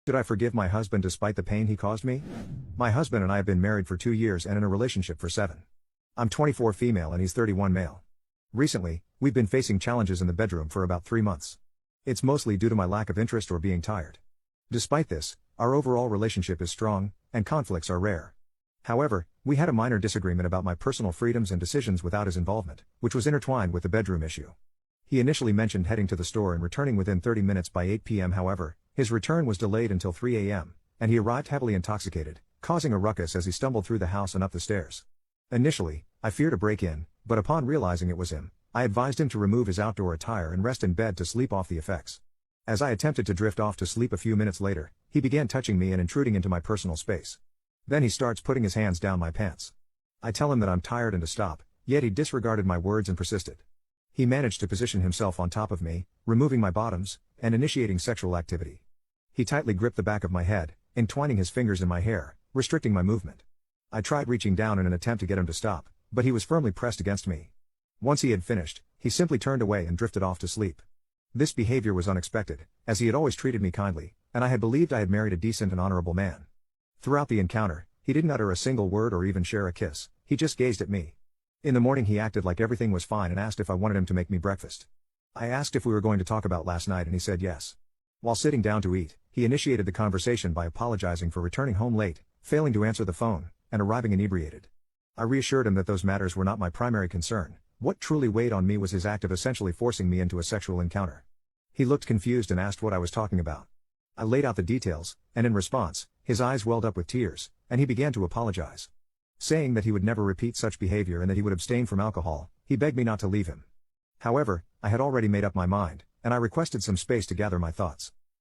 Should I forgive my husband despite the pain he caused me? My husband and I have been married for 2 years and in a relationship for 7. I'm 24 female and he's 31 male. Recently, we've been facing challenges in the bedroom for about 3 months. It's mostly due to my lack of interest or being tired. Despite this, our overall relationship is strong, and conflicts are rare. However, we had a minor disagreement about my personal freedoms and decisions without his involvement, which was intertwined with the bedroom issue. He initially mentioned heading to the store and returning within 30 minutes by 8 p.m. However, his return was delayed until 3 a.m., and he arrived heavily intoxicated, causing a ruckus as he stumbled through the house and up the stairs. Initially, I feared a break-in, but upon realizing it was him, I advised him to remove his outdoor attire and rest in bed to sleep off the effects. As I attempted to drift off to sleep a few minutes later, he began touching me and intruding into my personal space. Then he starts putting his hands down my pants. I tell him that I'm tired and to stop, yet he disregarded my words and persisted. He managed to position himself on top of me, removing my bottoms, and initiating sexual activity. He tightly gripped the back of my head, entwining his fingers in my hair, restricting my movement. I tried reaching down in an attempt to get him to stop, but he was firmly pressed against me. Once he had finished, he simply turned away and drifted off to sleep. This behavior was unexpected, as he had always treated me kindly, and I had believed I had married a decent and honorable man. Throughout the encounter, he didn't utter a single word or even share a kiss, he just gazed at me. In the morning he acted like everything was fine and asked if I wanted him to make me breakfast. I asked if we were going to talk about last night and he said yes. While sitting down to eat, he initiated the conversation by apologizing for returning home late, failing to answer the phone, and arriving inebriated. I reassured him that those matters were not my primary concern. What truly weighed on me was his act of essentially forcing me into a sexual encounter. He looked confused and asked what I was talking about. I laid out the details, and in response, his eyes welled up with tears, and he began to apologize. Saying that he would never repeat such behavior and that he would abstain from alcohol, he begged me not to leave him. However, I had already made up my mind, and I requested some space to gather my thoughts.